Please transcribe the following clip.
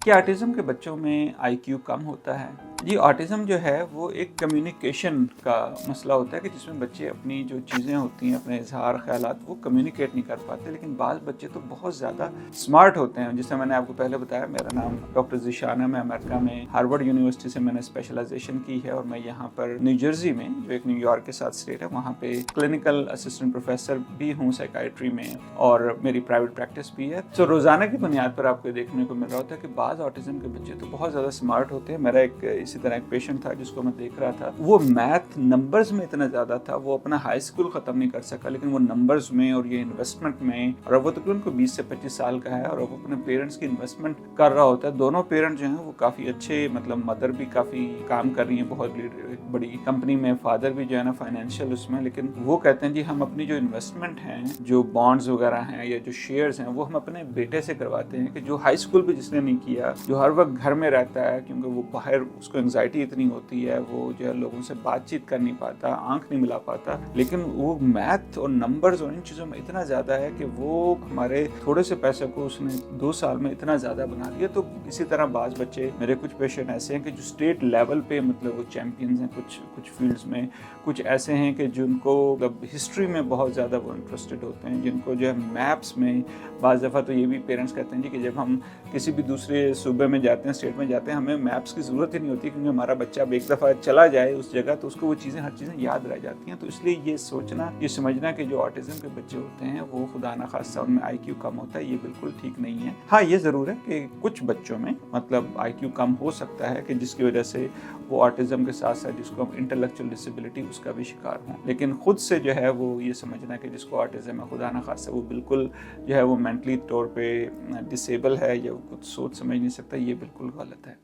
क्या ऑटिज़म के बच्चों में आईक्यू कम होता है? जी, ऑटिज़म जो है वो एक कम्युनिकेशन का मसला होता है कि जिसमें बच्चे अपनी जो चीज़ें होती हैं, अपने इज़हार ख़यालात वो कम्युनिकेट नहीं कर पाते। लेकिन बाज़ बच्चे तो बहुत ज़्यादा स्मार्ट होते हैं। जैसे मैंने आपको पहले बताया, मेरा नाम डॉक्टर ज़ीशान है। मैं अमेरिका में हार्वर्ड यूनिवर्सिटी से मैंने स्पेशलाइज़ेशन की है और मैं यहाँ पर न्यू जर्सी में, जो एक न्यूयॉर्क के साथ स्टेट है, वहाँ पे क्लिनिकल असिस्टेंट प्रोफ़ेसर भी हूँ साइकियाट्री में, और मेरी प्राइवेट प्रैक्टिस भी है। तो रोज़ाना की बुनियाद पर आपको देखने को मिल रहा होता है कि बाज़ ऑटिज़म के बच्चे तो बहुत ज़्यादा स्मार्ट होते हैं। मेरा इसी तरह एक पेशेंट था जिसको मैं देख रहा था, वो मैथ नंबर्स में इतना ज़्यादा था, वो अपना हाई स्कूल ख़त्म नहीं कर सका, लेकिन वो नंबर्स में और ये इन्वेस्टमेंट में, और अब वो तकरीबन को 20 से 25 साल का है, और अब अपने पेरेंट्स की इन्वेस्टमेंट कर रहा होता है। दोनों पेरेंट जो हैं वो काफ़ी अच्छे, मतलब मदर भी काफ़ी काम कर रही हैं बहुत बड़ी कंपनी में, फादर भी जो है ना फाइनेंशियल उसमें। लेकिन वो कहते हैं जी हम अपनी जो इन्वेस्टमेंट हैं, जो बॉन्ड्स वगैरह हैं या जो शेयर्स हैं, वो हम अपने बेटे से करवाते हैं कि जो हाई स्कूल भी जिसने नहीं किया, जो हर वक्त घर में रहता है, क्योंकि वो बाहर उसको एंग्जाइटी इतनी होती है, वो जो है लोगों से बातचीत कर नहीं पाता, आंख नहीं मिला पाता, लेकिन वो मैथ और नंबर्स और इन चीज़ों में इतना ज़्यादा है कि वो हमारे थोड़े से पैसे को उसने 2 साल में इतना ज़्यादा बना दिया। तो इसी तरह बाज़ बच्चे, मेरे कुछ पेशेंट ऐसे हैं कि जो स्टेट लेवल पे, मतलब वो चैम्पियंस हैं कुछ फील्ड्स में, कुछ ऐसे हैं कि जिनको मतलब हिस्ट्री में बहुत ज़्यादा वो इंटरेस्टेड होते हैं, जिनको जो है मैप्स में, बाज़ दफ़ा तो ये भी पेरेंट्स कहते हैं जी कि जब हम किसी भी दूसरे सूबे में जाते हैं, स्टेट में जाते हैं, हमें मैप्स की ज़रूरत ही नहीं होती, क्योंकि हमारा बच्चा अब एक दफ़ा चला जाए उस जगह तो उसको वो चीज़ें, हर चीज़ें याद रह जाती हैं। तो इसलिए ये सोचना, ये समझना कि जो ऑटिज़म के बच्चे होते हैं वो खुदा ना खास्ता उनमें आईक्यू कम होता है, ये बिल्कुल ठीक नहीं है। हाँ, ये ज़रूर है कि कुछ बच्चों में मतलब आईक्यू कम हो सकता है कि जिसकी वजह से वो ऑटिज़म के साथ साथ जिसको हम इंटेलेक्चुअल डिसेबिलिटी, उसका भी शिकार हों। लेकिन खुद से जो है वो ये समझना कि जिसको ऑटिज़म है खुदा ना खास्ता वो बिल्कुल जो है वो मेंटली तौर पे डिसेबल है या वो कुछ सोच समझ नहीं सकता, ये बिल्कुल गलत है।